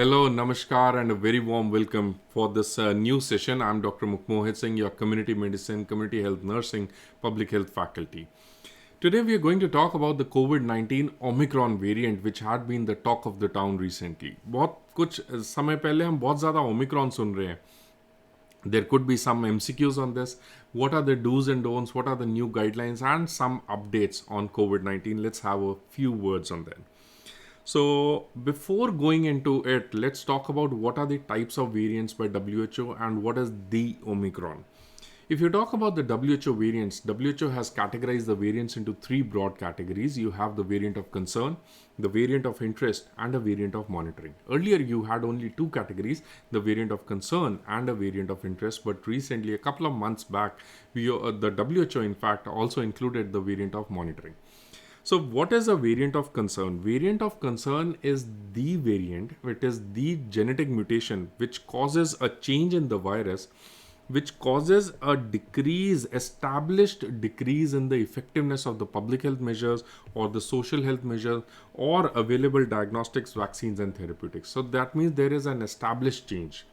Hello, namaskar, and a very warm welcome for this new session. I'm Dr. Mukhmohit Singh, your community medicine, community health nursing, public health faculty. Today, we are going to talk about the COVID-19 Omicron variant, which had been the talk of the town recently. बहुत कुछ समय पहले हम बहुत ज़्यादा Omicron सुन रहे हैं. There could be some MCQs on this. What are the do's and don'ts? What are the new guidelines? And some updates on COVID-19. Let's have a few words on that. So, before going into it, let's talk about what are the types of variants by WHO and what is the Omicron. If you talk about the WHO variants, WHO has categorized the variants into three broad categories. You have the variant of concern, the variant of interest, and a variant of monitoring. Earlier, you had only two categories, the variant of concern and a variant of interest. But recently, a couple of months back, the WHO, in fact, also included the variant of monitoring. So what is a variant of concern? Variant of concern is the variant, it is the genetic mutation which causes a change in the virus, which causes a established decrease in the effectiveness of the public health measures or the social health measures or available diagnostics, vaccines and therapeutics. So that means there is an established change.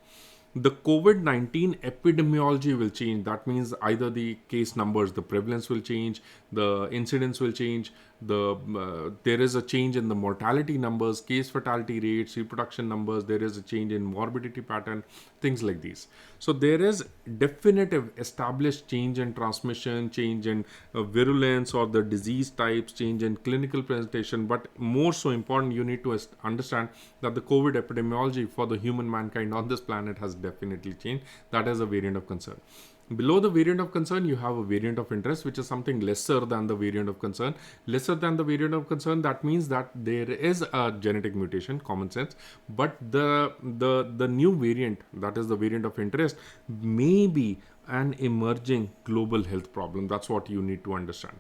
The COVID-19 epidemiology will change. That means either the case numbers, the prevalence will change, the incidence will change, there is a change in the mortality numbers, case fatality rates, reproduction numbers, there is a change in morbidity pattern, things like these. So there is definitive established change in transmission, change in virulence or the disease types, change in clinical presentation. But more so important, you need to understand that the COVID epidemiology for the human mankind on this planet has definitely changed. That is a variant of concern. Below the variant of concern, you have a variant of interest, which is something lesser than the variant of concern. Lesser than the variant of concern, that means that there is a genetic mutation, common sense. But the new variant, that is the variant of interest, may be an emerging global health problem. That's what you need to understand.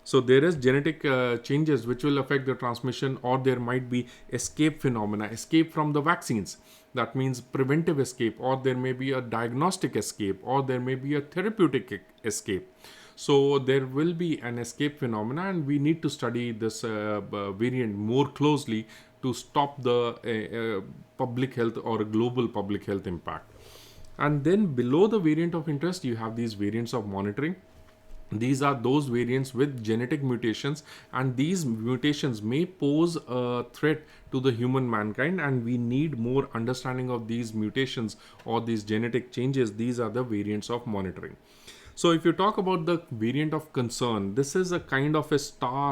So there is genetic changes which will affect the transmission, or there might be escape phenomena, escape from the vaccines. That means preventive escape, or there may be a diagnostic escape, or there may be a therapeutic escape. So there will be an escape phenomena, and we need to study this variant more closely to stop the public health or global public health impact. And then below the variant of interest, you have these variants of monitoring. These are those variants with genetic mutations, and these mutations may pose a threat to the human mankind, and we need more understanding of these mutations or these genetic changes. These are the variants of monitoring. So if you talk about the variant of concern, this is a kind of a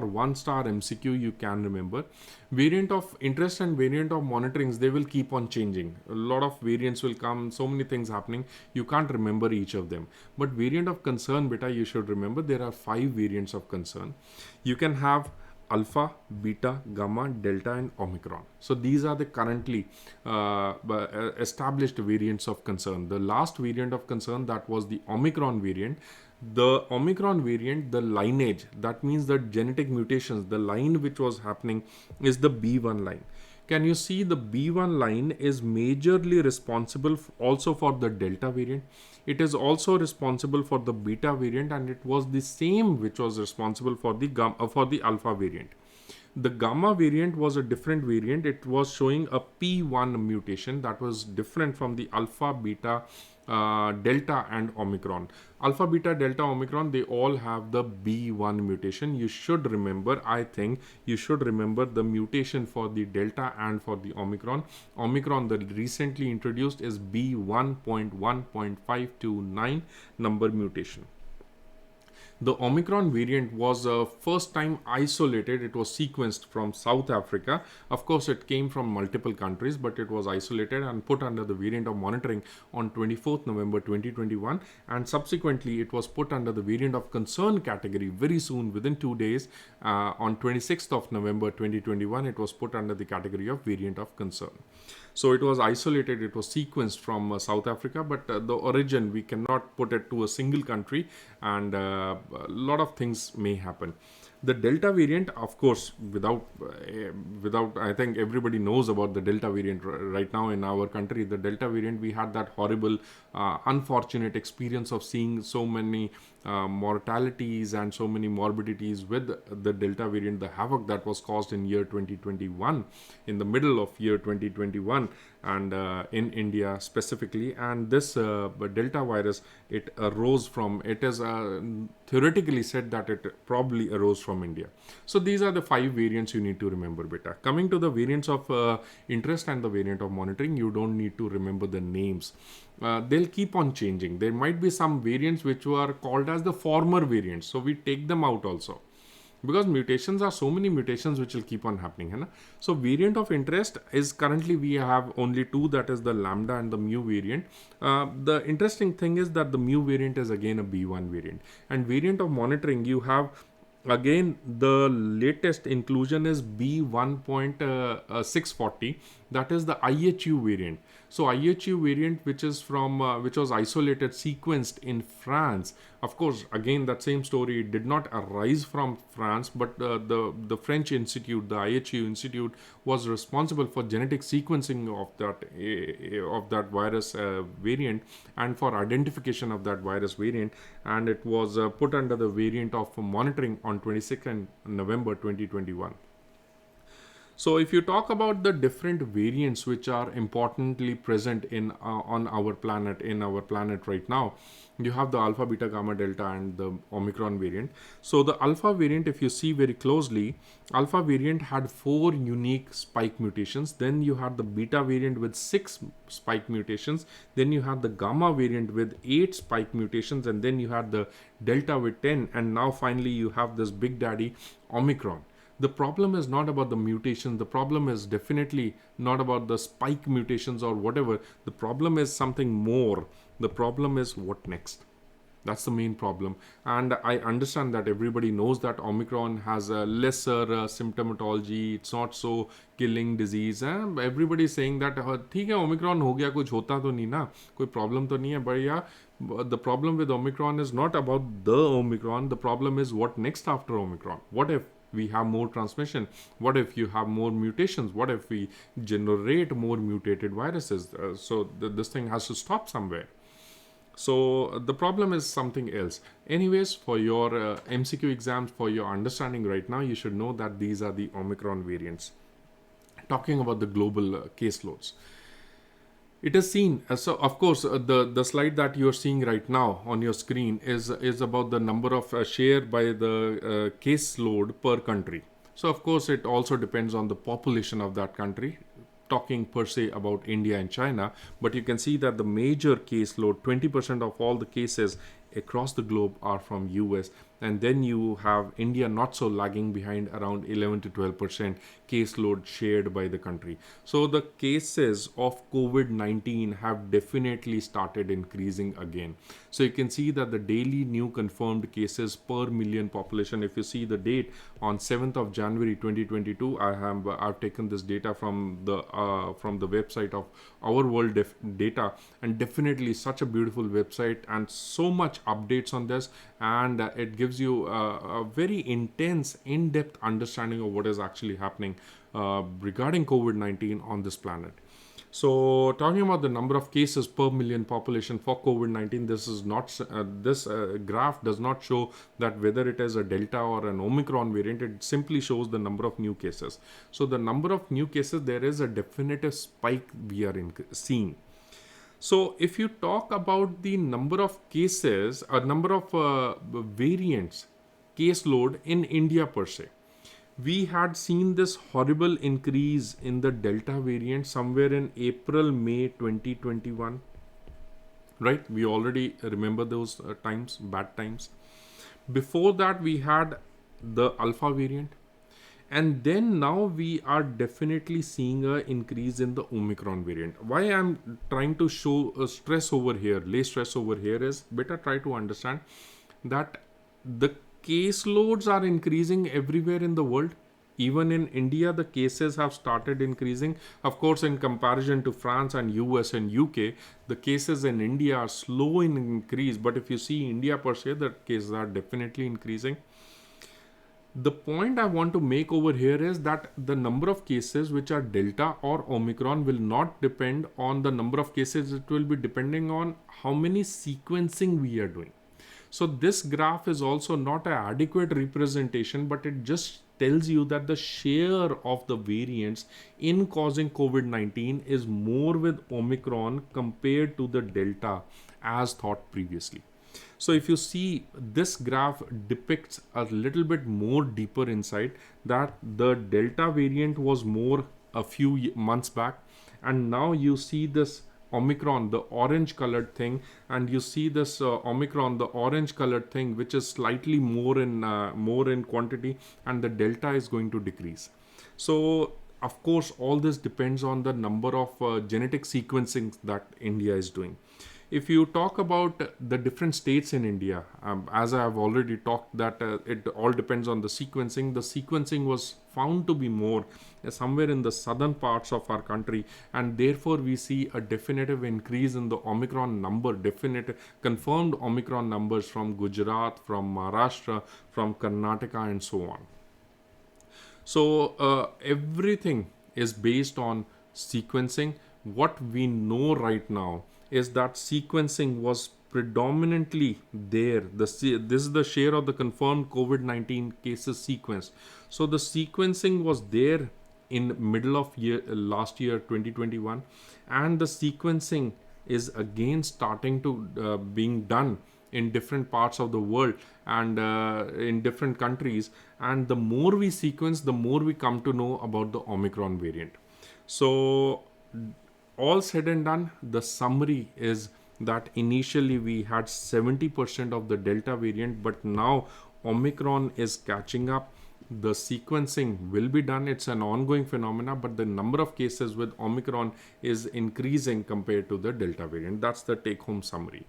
one star MCQ you can remember. Variant of interest and variant of monitorings, they will keep on changing. A lot of variants will come, so many things happening, you can't remember each of them. But variant of concern, beta, you should remember there are 5 variants of concern. You can have alpha, beta, gamma, delta and Omicron. So these are the currently established variants of concern. The last variant of concern, that was the Omicron variant. The Omicron variant, the lineage, that means the genetic mutations, the line which was happening is the B1 line. Can you see the B1 line is majorly responsible also for the Delta variant. It is also responsible for the Beta variant, and it was the same which was responsible for the Alpha variant. The Gamma variant was a different variant. It was showing a P1 mutation that was different from the Alpha, Beta, Delta and Omicron. Alpha, Beta, Delta, Omicron, they all have the B1 mutation. You should remember, I think you should remember the mutation for the Delta and for the Omicron. Omicron, the recently introduced, is B1.1.529 number mutation. The Omicron variant was first time isolated. It was sequenced from South Africa. Of course, it came from multiple countries, but it was isolated and put under the variant of monitoring on 24th November 2021. And subsequently, it was put under the variant of concern category very soon, within 2 days. On 26th of November 2021, it was put under the category of variant of concern. So it was isolated, it was sequenced from South Africa, but the origin, we cannot put it to a single country, and a lot of things may happen. The Delta variant, of course, without I think everybody knows about the Delta variant right now in our country. The Delta variant, we had that horrible, unfortunate experience of seeing so many mortalities and so many morbidities with the Delta variant, the havoc that was caused in year 2021, in the middle of year 2021. and in India specifically. And this Delta virus, it arose from, it is theoretically said that it probably arose from India. So these are the 5 variants you need to remember, beta. Coming to the variants of interest and the variant of monitoring, you don't need to remember the names. They'll keep on changing. There might be some variants which were called as the former variants, so we take them out also, because mutations are so many mutations which will keep on happening, hai na? So variant of interest is currently we have only 2, that is the lambda and the mu variant. The interesting thing is that the mu variant is again a B1 variant, and variant of monitoring, you have again the latest inclusion is B1.640, that is the IHU variant. So IHU variant, which is from which was isolated, sequenced in France. Of course, again that same story, it did not arise from France, but the French institute, the IHU institute, was responsible for genetic sequencing of that virus variant, and for identification of that virus variant, and it was put under the variant of monitoring on 22nd November 2021. So if you talk about the different variants which are importantly present in on our planet right now, you have the alpha, beta, gamma, delta, and the Omicron variant. So the alpha variant, if you see very closely, alpha variant had 4 unique spike mutations. Then you had the beta variant with 6 spike mutations. Then you had the gamma variant with 8 spike mutations, and then you had the delta with 10, and now finally you have this big daddy Omicron. The problem is not about the mutation. The problem is definitely not about the spike mutations or whatever. The problem is something more. The problem is what next? That's the main problem. And I understand that everybody knows that Omicron has a lesser symptomatology. It's not so killing disease. Everybody is saying that ठीक है Omicron हो गया, कुछ होता तो नहीं ना, कोई problem तो नहीं है. But yeah, the problem with Omicron is not about the Omicron. The problem is what next after Omicron. What if we have more transmission? What if you have more mutations? What if we generate more mutated viruses? So this thing has to stop somewhere. So the problem is something else. Anyways, for your MCQ exams, for your understanding right now, you should know that these are the Omicron variants. Talking about the global caseloads. It is seen, so of course the slide that you're seeing right now on your screen is about the number of share by the caseload per country. So of course it also depends on the population of that country, talking per se about India and China, but you can see that the major caseload, 20% of all the cases across the globe are from US, and then you have India not so lagging behind, around 11 to 12% caseload shared by the country. So the cases of COVID-19 have definitely started increasing again. So you can see that the daily new confirmed cases per million population, if you see the date on 7th of January 2022, I've taken this data from the website of Our World Data, and definitely such a beautiful website and so much updates on this, and it gives you a very intense, in-depth understanding of what is actually happening regarding COVID-19 on this planet. So talking about the number of cases per million population for COVID-19, this is not this graph does not show that whether it is a Delta or an Omicron variant. It simply shows the number of new cases. So the number of new cases, there is a definitive spike we are seeing. So if you talk about the number of cases, a number of variants, caseload in India per se, we had seen this horrible increase in the Delta variant somewhere in April, May 2021. Right? We already remember those times, bad times. Before that, we had the Alpha variant. And then now we are definitely seeing an increase in the Omicron variant. Why I'm trying to show stress over here, lay stress over here is, better try to understand that the caseloads are increasing everywhere in the world. Even in India, the cases have started increasing. Of course, in comparison to France and US and UK, the cases in India are slow in increase. But if you see India per se, the cases are definitely increasing. The point I want to make over here is that the number of cases which are Delta or Omicron will not depend on the number of cases. It will be depending on how many sequencing we are doing. So this graph is also not an adequate representation, but it just tells you that the share of the variants in causing COVID-19 is more with Omicron compared to the Delta as thought previously. So if you see, this graph depicts a little bit more deeper insight that the Delta variant was more a few months back, and now you see this Omicron, the orange colored thing, and you see this Omicron, the orange colored thing, which is slightly more in quantity, and the Delta is going to decrease. So of course, all this depends on the number of genetic sequencing that India is doing. If you talk about the different states in India, as I have already talked, that it all depends on the sequencing. The sequencing was found to be more somewhere in the southern parts of our country, and therefore we see a definitive increase in the Omicron number, definite confirmed Omicron numbers from Gujarat, from Maharashtra, from Karnataka, and so on. So everything is based on sequencing. What we know right now is that sequencing was predominantly there. This is the share of the confirmed COVID-19 cases sequenced. So the sequencing was there in middle of last year 2021, and the sequencing is again starting to being done in different parts of the world and in different countries. And the more we sequence, the more we come to know about the Omicron variant. So all said and done, the summary is that initially we had 70% of the Delta variant, but now Omicron is catching up. The sequencing will be done. It's an ongoing phenomena, but the number of cases with Omicron is increasing compared to the Delta variant. That's the take-home summary.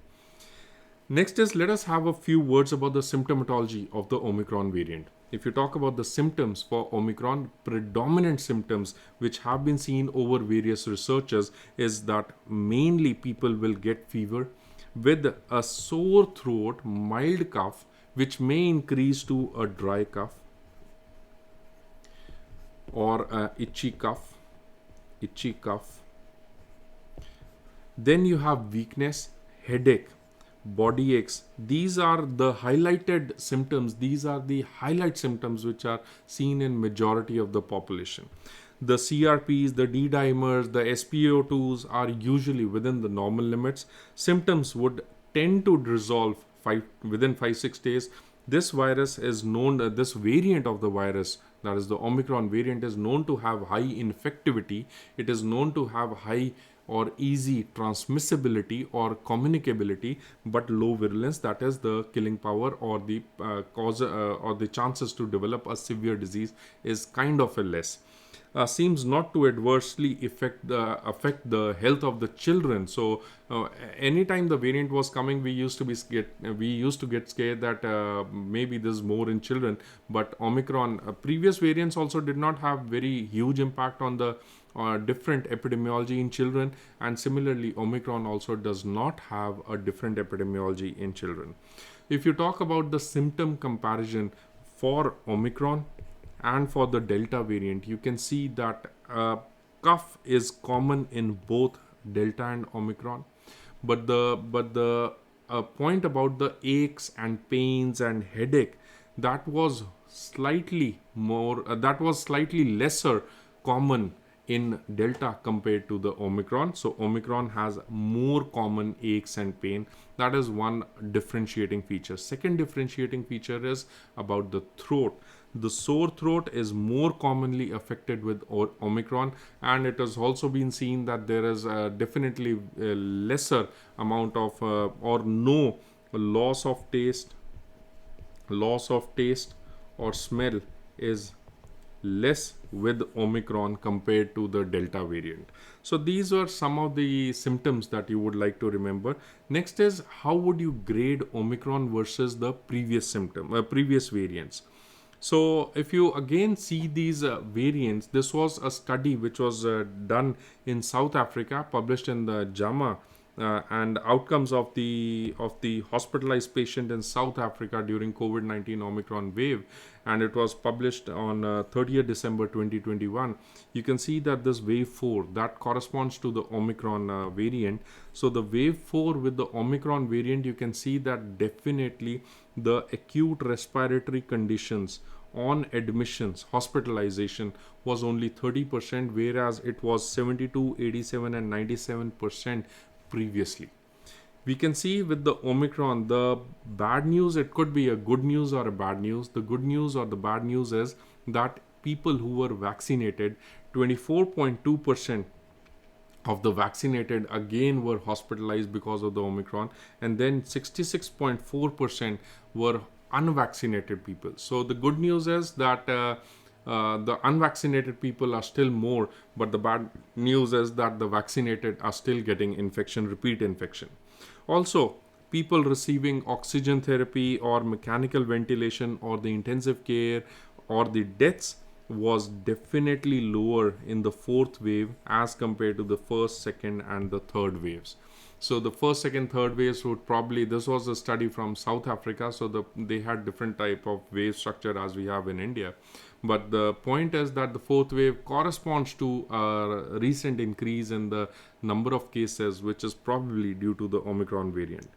Next is, let us have a few words about the symptomatology of the Omicron variant. If you talk about the symptoms for Omicron, predominant symptoms which have been seen over various researchers is that mainly people will get fever with a sore throat, mild cough, which may increase to a dry cough or a itchy cough. Then you have weakness, headache, body aches. These are the highlighted symptoms. These are the highlight symptoms which are seen in majority of the population. The CRPs, the D-dimers, the SpO2s are usually within the normal limits. Symptoms would tend to resolve within 5-6 days. This virus is known, this variant of the virus, that is the Omicron variant, is known to have high infectivity. It is known to have high or easy transmissibility or communicability, but low virulence, that is the killing power or the cause or the chances to develop a severe disease is kind of a less. Seems not to adversely affect the health of the children. So anytime the variant was coming, we used to get scared that maybe this is more in children. But Omicron, previous variants also did not have very huge impact on the different epidemiology in children, and similarly Omicron also does not have a different epidemiology in children. If you talk about the symptom comparison for Omicron and for the Delta variant, you can see that cough is common in both Delta and Omicron, but the point about the aches and pains and headache, that was slightly lesser common in Delta compared to the Omicron. So Omicron has more common aches and pain. That is one differentiating feature. Second differentiating feature is about the throat. The sore throat is more commonly affected with Omicron, and it has also been seen that there is definitely a lesser amount of or no loss of taste or smell is less with Omicron compared to the Delta variant. So these were some of the symptoms that you would like to remember. Next is, how would you grade Omicron versus the previous variants? So if you again see these variants, this was a study which was done in South Africa, published in the JAMA, and outcomes of the hospitalized patient in South Africa during COVID-19 Omicron wave, and it was published on 30th December 2021. You can see that this wave 4, that corresponds to the Omicron variant. So the wave 4 with the Omicron variant, you can see that definitely the acute respiratory conditions on admissions, hospitalization was only 30%, whereas it was 72, 87, and 97% previously. We can see with the Omicron, the bad news, it could be a good news or a bad news. The good news or the bad news is that people who were vaccinated, 24.2% of the vaccinated again were hospitalized because of the Omicron, and then 66.4% were unvaccinated people. So the good news is that the unvaccinated people are still more, but the bad news is that the vaccinated are still getting infection, repeat infection. Also, people receiving oxygen therapy or mechanical ventilation or the intensive care or the deaths was definitely lower in the fourth wave as compared to the first, second, and the third waves. So the first, second, third waves would probably, this was a study from South Africa, so they had different type of wave structure as we have in India. But the point is that the fourth wave corresponds to a recent increase in the number of cases, which is probably due to the Omicron variant.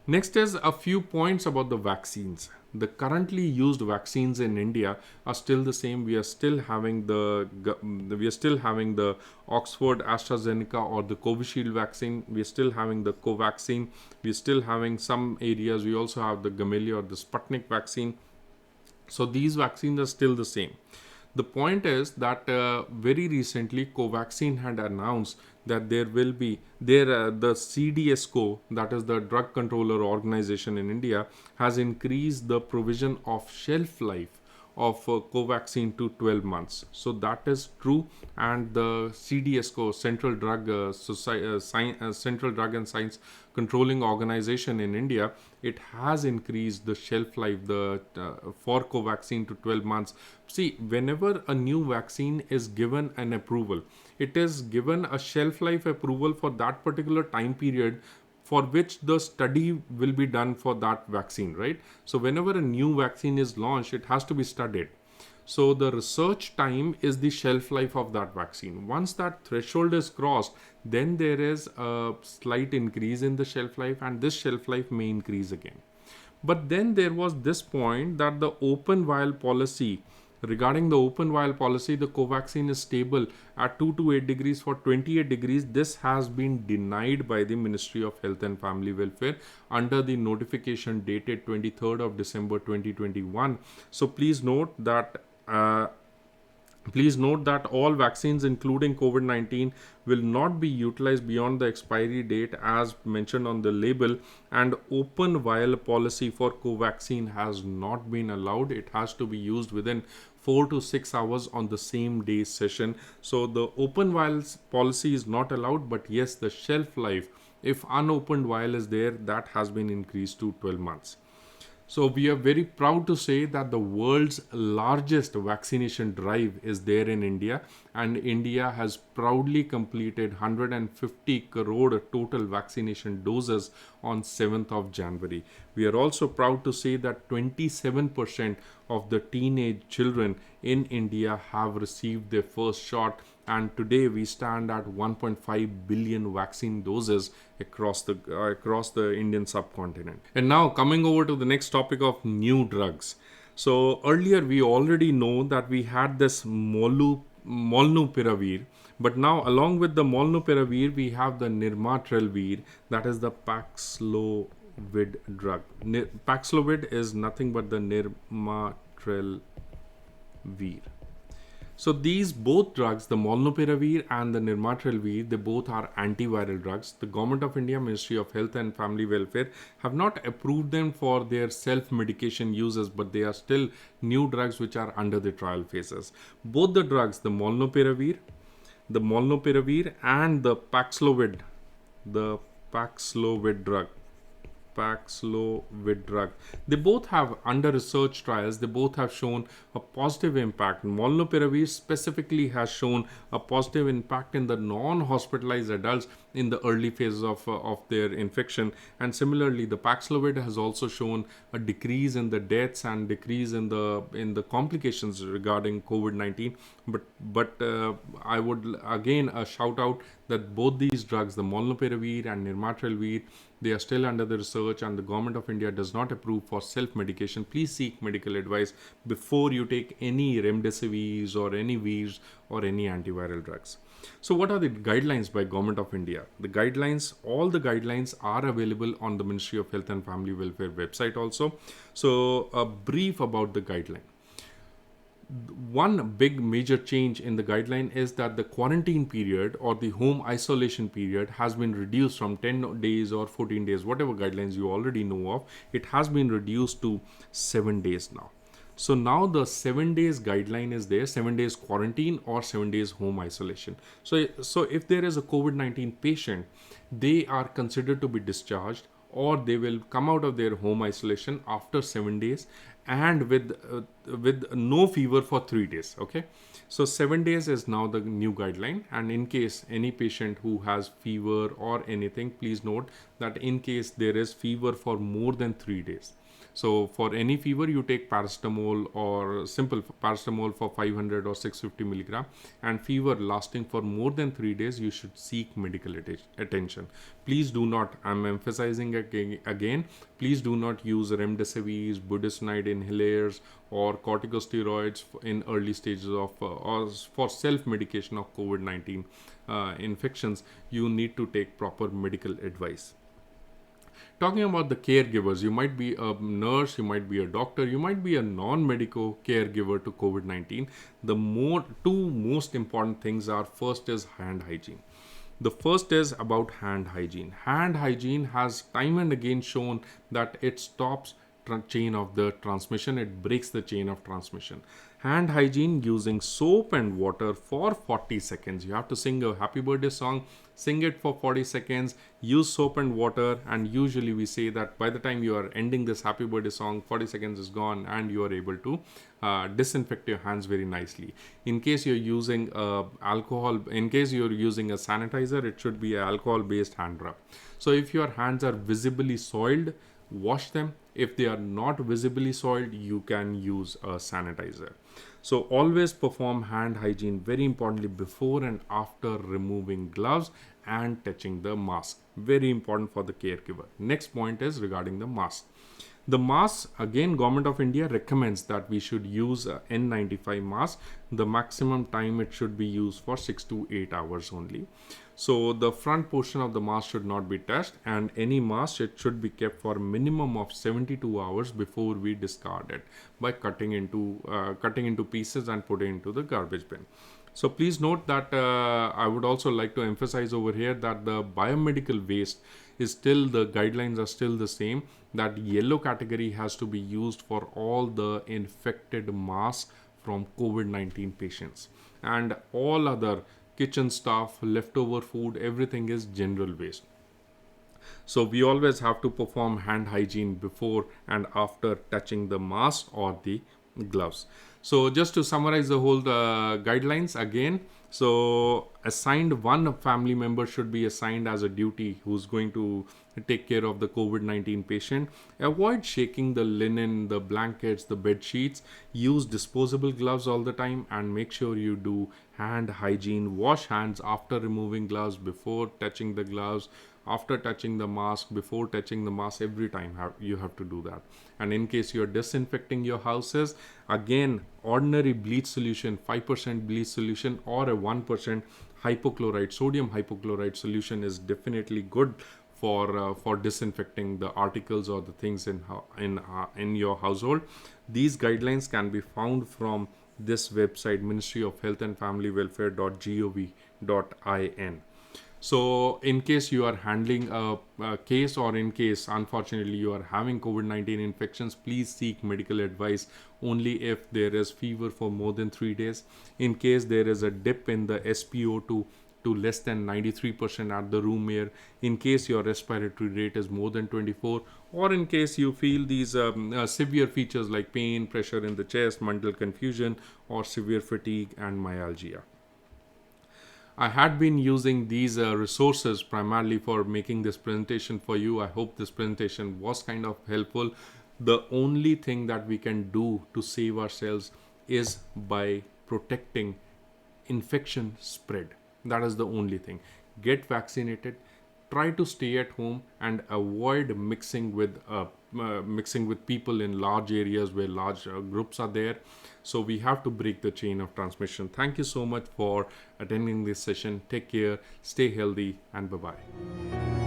Next is a few points about the vaccines. The currently used vaccines in India are still the same. We are still having the Oxford AstraZeneca or the Covishield vaccine. We are still having the Covaxin. We are still having some areas. We also have the Gamaleya or the Sputnik vaccine. So these vaccines are still the same. The point is that very recently Covaxin had announced that there will be the CDSCO, that is the drug controller organization in India, has increased the provision of shelf life of Covaxin to 12 months. So that is true, and the CDSCO, Central Drug Central Drug and Science Controlling Organization in India, it has increased the shelf life for Covaxin to 12 months. See, whenever a new vaccine is given an approval, it is given a shelf life approval for that particular time period for which the study will be done for that vaccine, right? So whenever a new vaccine is launched, it has to be studied. So the research time is the shelf life of that vaccine. Once that threshold is crossed, then there is a slight increase in the shelf life, and this shelf life may increase again. But then there was this point that the open vial policy, regarding the open vial policy, the Covaxin is stable at 2 to 8 degrees for 28 degrees. This has been denied by the Ministry of Health and Family Welfare under the notification dated 23rd of December 2021. So please note that all vaccines, including COVID-19, will not be utilized beyond the expiry date as mentioned on the label, and open vial policy for Covaxin has not been allowed. It has to be used within 4 to 6 hours on the same day session. So the open vials policy is not allowed, but yes, the shelf life, if unopened vial is there, that has been increased to 12 months. So we are very proud to say that the world's largest vaccination drive is there in India, and India has proudly completed 150 crore total vaccination doses on 7th of January. We are also proud to say that 27% of the teenage children in India have received their first shot, and today we stand at 1.5 billion vaccine doses across the Indian subcontinent. And now coming over to the next topic of new drugs. So earlier we already know that we had this molnupiravir, but now along with the molnupiravir we have the nirmatrelvir, that is the Paxlovid drug. Paxlovid is nothing but the nirmatrelvir. So these both drugs, the molnupiravir and the nirmatrelvir, they both are antiviral drugs. The Government of India, Ministry of Health and Family Welfare, have not approved them for their self-medication uses, but they are still new drugs which are under the trial phases. Both the drugs, the molnupiravir and the Paxlovid drug, they both have under research trials, they both have shown a positive impact. Molnupiravir specifically has shown a positive impact in the non-hospitalized adults in the early phases of their infection, and similarly the Paxlovid has also shown a decrease in the deaths and decrease in the complications regarding COVID-19. But I would again shout out that both these drugs, the molnupiravir and nirmatrelvir, They are still under the research, and the government of India does not approve for self-medication. Please seek medical advice before you take any remdesivirs or any virs or any antiviral drugs. So what are the guidelines by Government of India? The guidelines, all the guidelines are available on the Ministry of Health and Family Welfare website also. So a brief about the guideline. One big major change in the guideline is that the quarantine period or the home isolation period has been reduced from 10 days or 14 days, whatever guidelines you already know of. It has been reduced to 7 days now. So now the 7 days guideline is there, 7 days quarantine or 7 days home isolation. So if there is a COVID-19 patient, they are considered to be discharged, or they will come out of their home isolation after 7 days and with no fever for 3 days. Okay, so 7 days is now the new guideline. And in case any patient who has fever or anything, please note that in case there is fever for more than 3 days, so for any fever, you take paracetamol or simple paracetamol for 500 or 650 milligram, and fever lasting for more than 3 days, you should seek medical attention. Please do not, I'm emphasizing again, please do not use remdesivirs, budesonide inhalers or corticosteroids in early stages of or for self-medication of COVID-19 infections. You need to take proper medical advice. Talking about the caregivers, you might be a nurse, you might be a doctor, you might be a non-medical caregiver to COVID-19. The two most important things are, first is hand hygiene. The first is about hand hygiene. Hand hygiene has time and again shown that it stops chain of the transmission, it breaks the chain of transmission. Hand hygiene using soap and water for 40 seconds. You have to sing a happy birthday song, sing it for 40 seconds, use soap and water, and usually we say that by the time you are ending this happy birthday song, 40 seconds is gone and you are able to disinfect your hands very nicely. In case you're using alcohol, in case you're using a sanitizer, it should be an alcohol based hand rub. So if your hands are visibly soiled, wash them. If they are not visibly soiled, you can use a sanitizer. So always perform hand hygiene, very importantly, before and after removing gloves and touching the mask. Very important for the caregiver. Next point is regarding the mask. The mask, again, Government of India recommends that we should use a N95 mask. The maximum time it should be used for 6 to 8 hours only. So the front portion of the mask should not be touched, and any mask, it should be kept for a minimum of 72 hours before we discard it by cutting into pieces and putting into the garbage bin. So please note that I would also like to emphasize over here that the biomedical waste is still, the guidelines are still the same, that yellow category has to be used for all the infected masks from COVID-19 patients, and all other kitchen stuff, leftover food, everything is general waste. So we always have to perform hand hygiene before and after touching the mask or the gloves. So just to summarize the whole guidelines again, so one family member should be assigned as a duty who's going to take care of the COVID-19 patient. Avoid shaking the linen, the blankets, the bed sheets. Use disposable gloves all the time, and make sure you do hand hygiene. Wash hands after removing gloves, before touching the gloves, after touching the mask, before touching the mask. Every time you have to do that. And in case you're disinfecting your houses, again, ordinary bleach solution, 5% bleach solution or a 1% hypochlorite, sodium hypochlorite solution is definitely good for disinfecting the articles or the things in your household. These guidelines can be found from this website, Ministry of Health and Family Welfare.gov.in. So in case you are handling a case, or in case unfortunately you are having COVID-19 infections, please seek medical advice only if there is fever for more than 3 days. In case there is a dip in the SpO2 to less than 93% at the room air, in case your respiratory rate is more than 24, or in case you feel these severe features like pain, pressure in the chest, mental confusion, or severe fatigue and myalgia. I had been using these resources primarily for making this presentation for you. I hope this presentation was kind of helpful. The only thing that we can do to save ourselves is by protecting infection spread. That is the only thing. Get vaccinated. try to stay at home and avoid mixing with people in large areas where large groups are there. So we have to break the chain of transmission. Thank you so much for attending this session. Take care, stay healthy, and bye-bye.